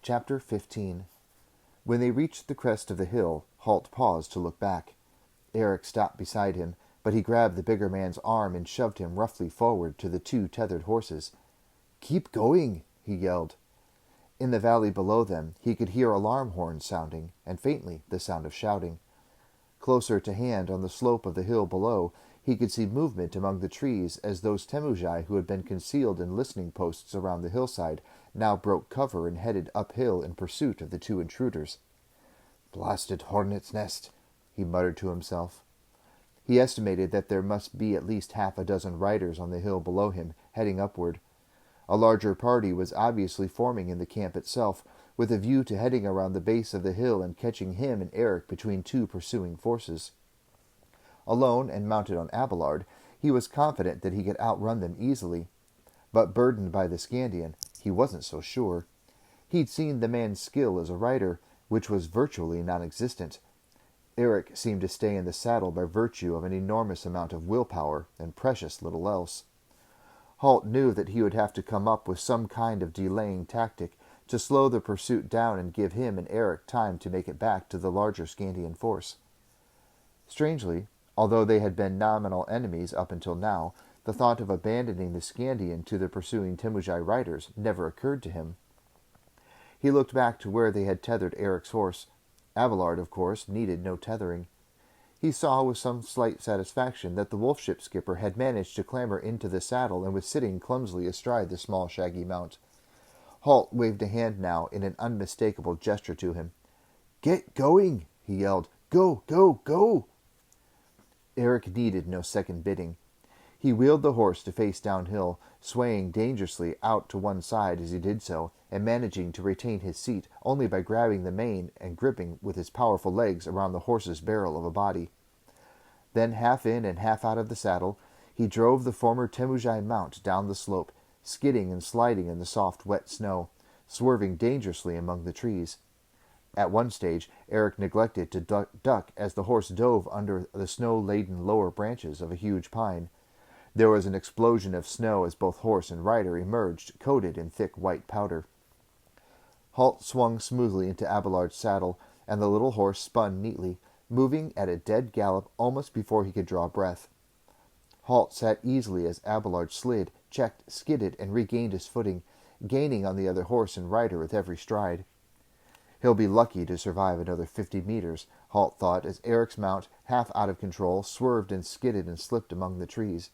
Chapter 15. When they reached the crest of the hill, Halt paused to look back. Eric stopped beside him, but he grabbed the bigger man's arm and shoved him roughly forward to the two tethered horses. "Keep going!" he yelled. In the valley below them, he could hear alarm horns sounding, and faintly the sound of shouting. Closer to hand, on the slope of the hill below, he could see movement among the trees as those Temujai who had been concealed in listening posts around the hillside now broke cover and headed uphill in pursuit of the two intruders. "Blasted hornet's nest," he muttered to himself. He estimated that there must be at least half a dozen riders on the hill below him, heading upward. A larger party was obviously forming in the camp itself, with a view to heading around the base of the hill and catching him and Eric between two pursuing forces. Alone and mounted on Abelard, he was confident that he could outrun them easily. But burdened by the Skandian, he wasn't so sure. He'd seen the man's skill as a rider, which was virtually non-existent. Eric seemed to stay in the saddle by virtue of an enormous amount of willpower and precious little else. Halt knew that he would have to come up with some kind of delaying tactic to slow the pursuit down and give him and Eric time to make it back to the larger Skandian force. Strangely, although they had been nominal enemies up until now, the thought of abandoning the Skandian to the pursuing Temujai riders never occurred to him. He looked back to where they had tethered Eric's horse. Abelard, of course, needed no tethering. He saw with some slight satisfaction that the wolf-ship skipper had managed to clamber into the saddle and was sitting clumsily astride the small shaggy mount. Halt waved a hand now in an unmistakable gesture to him. "Get going!" he yelled. "Go, go, go!" Eric needed no second bidding. He wheeled the horse to face downhill, swaying dangerously out to one side as he did so, and managing to retain his seat only by grabbing the mane and gripping with his powerful legs around the horse's barrel of a body. Then, half in and half out of the saddle, he drove the former Temujai mount down the slope, skidding and sliding in the soft, wet snow, swerving dangerously among the trees. At one stage, Eric neglected to duck as the horse dove under the snow-laden lower branches of a huge pine. There was an explosion of snow as both horse and rider emerged, coated in thick white powder. Halt swung smoothly into Abelard's saddle, and the little horse spun neatly, moving at a dead gallop almost before he could draw breath. Halt sat easily as Abelard slid, checked, skidded, and regained his footing, gaining on the other horse and rider with every stride. He'll be lucky to survive another 50 meters, Halt thought, as Eric's mount, half out of control, swerved and skidded and slipped among the trees.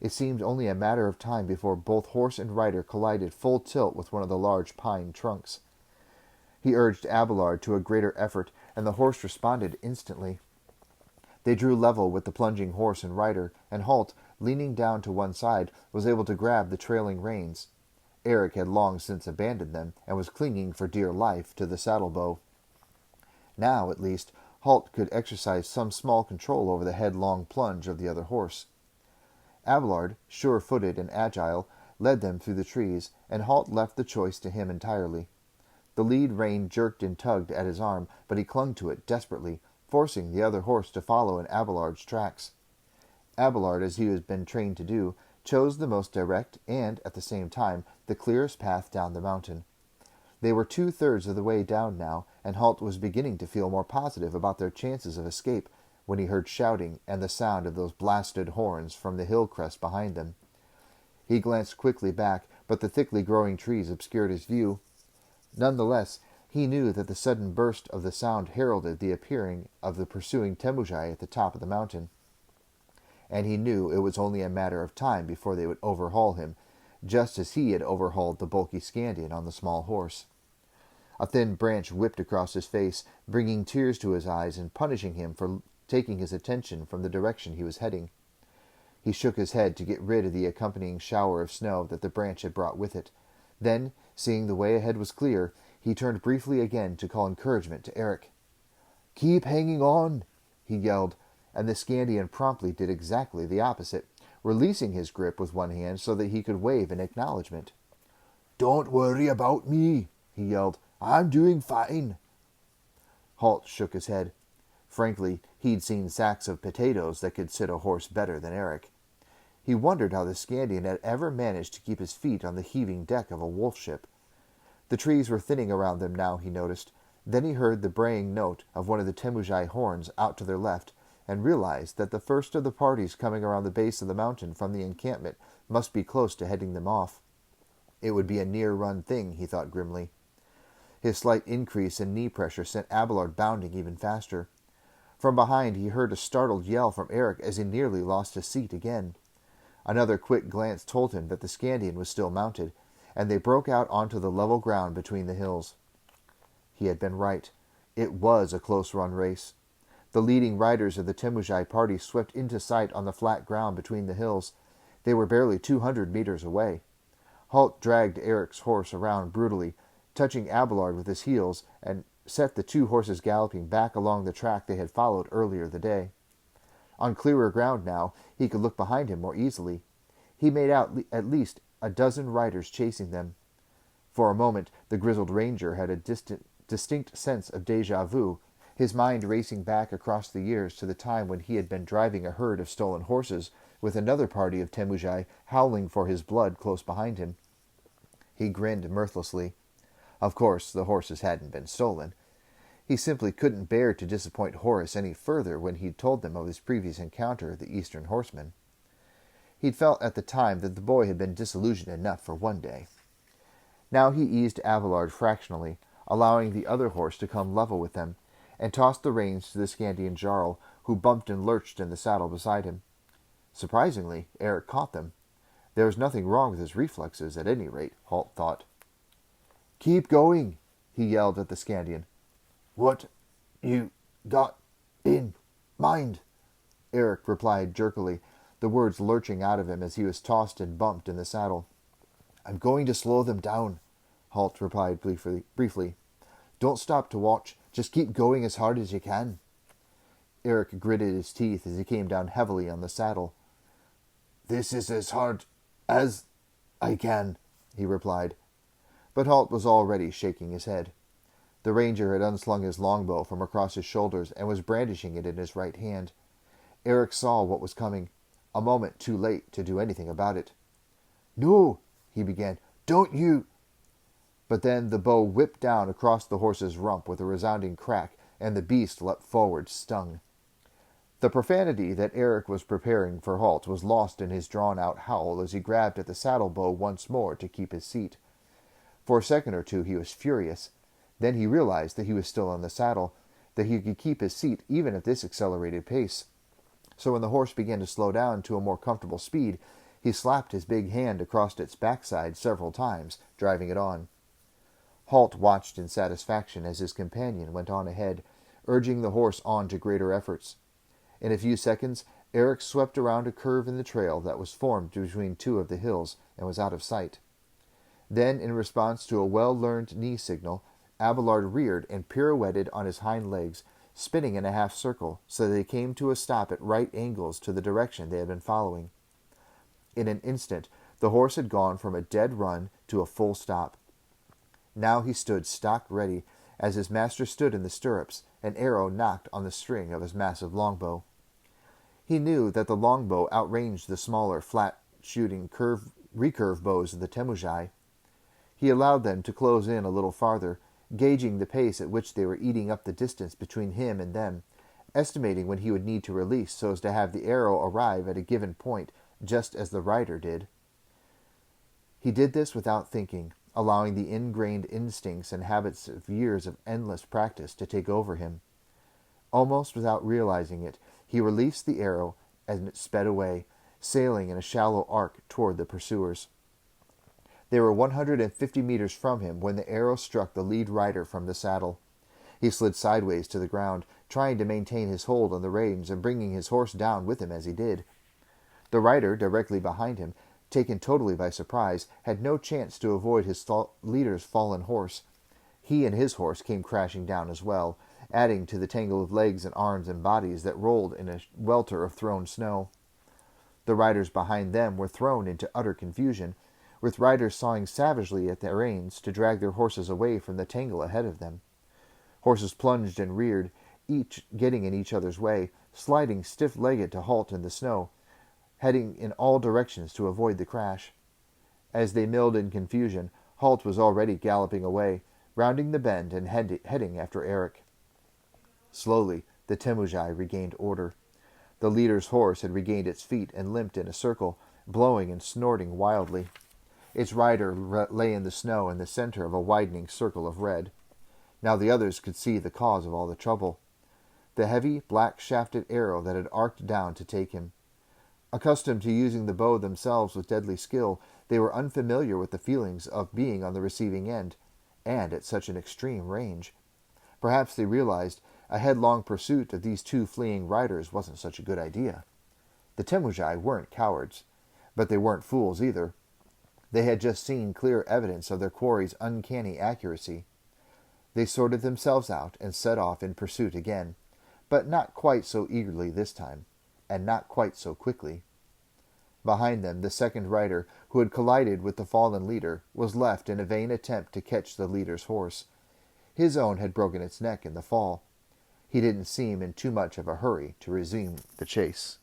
It seemed only a matter of time before both horse and rider collided full tilt with one of the large pine trunks. He urged Abelard to a greater effort, and the horse responded instantly. They drew level with the plunging horse and rider, and Halt, leaning down to one side, was able to grab the trailing reins. Eric had long since abandoned them, and was clinging for dear life to the saddle-bow. Now, at least, Halt could exercise some small control over the headlong plunge of the other horse. Abelard, sure-footed and agile, led them through the trees, and Halt left the choice to him entirely. The lead rein jerked and tugged at his arm, but he clung to it desperately, forcing the other horse to follow in Abelard's tracks. Abelard, as he had been trained to do, chose the most direct and, at the same time, the clearest path down the mountain. They were 2/3 of the way down now, and Halt was beginning to feel more positive about their chances of escape when he heard shouting and the sound of those blasted horns from the hill crest behind them. He glanced quickly back, but the thickly growing trees obscured his view. Nonetheless, he knew that the sudden burst of the sound heralded the appearing of the pursuing Temujai at the top of the mountain. And he knew it was only a matter of time before they would overhaul him, just as he had overhauled the bulky Skandian on the small horse. A thin branch whipped across his face, bringing tears to his eyes and punishing him for taking his attention from the direction he was heading. He shook his head to get rid of the accompanying shower of snow that the branch had brought with it. Then, seeing the way ahead was clear, he turned briefly again to call encouragement to Eric. "Keep hanging on," he yelled, and the Skandian promptly did exactly the opposite, releasing his grip with one hand so that he could wave in acknowledgement. "Don't worry about me," he yelled. "I'm doing fine." Halt shook his head. Frankly, he'd seen sacks of potatoes that could sit a horse better than Eric. He wondered how the Skandian had ever managed to keep his feet on the heaving deck of a wolf ship. The trees were thinning around them now, he noticed. Then he heard the braying note of one of the Temujai horns out to their left, and realized that the first of the parties coming around the base of the mountain from the encampment must be close to heading them off. It would be a near-run thing, he thought grimly. His slight increase in knee pressure sent Abelard bounding even faster. From behind he heard a startled yell from Eric as he nearly lost his seat again. Another quick glance told him that the Skandian was still mounted, and they broke out onto the level ground between the hills. He had been right. It was a close-run race. The leading riders of the Temujai party swept into sight on the flat ground between the hills. They were barely 200 meters away. Halt dragged Eric's horse around brutally, touching Abelard with his heels, and set the two horses galloping back along the track they had followed earlier the day. On clearer ground now, he could look behind him more easily. He made out at least a dozen riders chasing them. For a moment, the grizzled ranger had a distinct sense of déjà vu, his mind racing back across the years to the time when he had been driving a herd of stolen horses, with another party of Temujai howling for his blood close behind him. He grinned mirthlessly. Of course, the horses hadn't been stolen. He simply couldn't bear to disappoint Horace any further when he'd told them of his previous encounter with the Eastern horseman. He'd felt at the time that the boy had been disillusioned enough for one day. Now he eased Abelard fractionally, allowing the other horse to come level with them, and tossed the reins to the Skandian Jarl, who bumped and lurched in the saddle beside him. Surprisingly, Eric caught them. There was nothing wrong with his reflexes, at any rate, Halt thought. "Keep going," he yelled at the Skandian. "What you got in mind?" Eric replied jerkily, the words lurching out of him as he was tossed and bumped in the saddle. "I'm going to slow them down," Halt replied briefly. "Don't stop to watch. Just keep going as hard as you can." Eric gritted his teeth as he came down heavily on the saddle. "This is as hard as I can," he replied. But Halt was already shaking his head. The ranger had unslung his longbow from across his shoulders and was brandishing it in his right hand. Eric saw what was coming, a moment too late to do anything about it. "No," he began. "Don't you—" But then the bow whipped down across the horse's rump with a resounding crack, and the beast leapt forward, stung. The profanity that Eric was preparing for Halt was lost in his drawn-out howl as he grabbed at the saddle bow once more to keep his seat. For a second or two he was furious. Then he realized that he was still in the saddle, that he could keep his seat even at this accelerated pace. So when the horse began to slow down to a more comfortable speed, he slapped his big hand across its backside several times, driving it on. Halt watched in satisfaction as his companion went on ahead, urging the horse on to greater efforts. In a few seconds, Eric swept around a curve in the trail that was formed between two of the hills and was out of sight. Then, in response to a well-learned knee signal, Abelard reared and pirouetted on his hind legs, spinning in a half circle so that they came to a stop at right angles to the direction they had been following. In an instant, the horse had gone from a dead run to a full stop. Now he stood stock ready, as his master stood in the stirrups, an arrow knocked on the string of his massive longbow. He knew that the longbow outranged the smaller, flat-shooting recurve bows of the Temujai. He allowed them to close in a little farther, gauging the pace at which they were eating up the distance between him and them, estimating when he would need to release so as to have the arrow arrive at a given point, just as the rider did. He did this without thinking, allowing the ingrained instincts and habits of years of endless practice to take over him. Almost without realizing it, he released the arrow and it sped away, sailing in a shallow arc toward the pursuers. They were 150 meters from him when the arrow struck the lead rider from the saddle. He slid sideways to the ground, trying to maintain his hold on the reins and bringing his horse down with him as he did. The rider, directly behind him, taken totally by surprise, had no chance to avoid his leader's fallen horse. He and his horse came crashing down as well, adding to the tangle of legs and arms and bodies that rolled in a welter of thrown snow. The riders behind them were thrown into utter confusion, with riders sawing savagely at their reins to drag their horses away from the tangle ahead of them. Horses plunged and reared, each getting in each other's way, sliding stiff-legged to halt in the snow, heading in all directions to avoid the crash. As they milled in confusion, Halt was already galloping away, rounding the bend and heading after Eric. Slowly, the Temujai regained order. The leader's horse had regained its feet and limped in a circle, blowing and snorting wildly. Its rider lay in the snow in the center of a widening circle of red. Now the others could see the cause of all the trouble. The heavy, black-shafted arrow that had arced down to take him. Accustomed to using the bow themselves with deadly skill, they were unfamiliar with the feelings of being on the receiving end, and at such an extreme range. Perhaps they realized a headlong pursuit of these two fleeing riders wasn't such a good idea. The Temujai weren't cowards, but they weren't fools either. They had just seen clear evidence of their quarry's uncanny accuracy. They sorted themselves out and set off in pursuit again, but not quite so eagerly this time, and not quite so quickly. Behind them, the second rider, who had collided with the fallen leader, was left in a vain attempt to catch the leader's horse. His own had broken its neck in the fall. He didn't seem in too much of a hurry to resume the chase.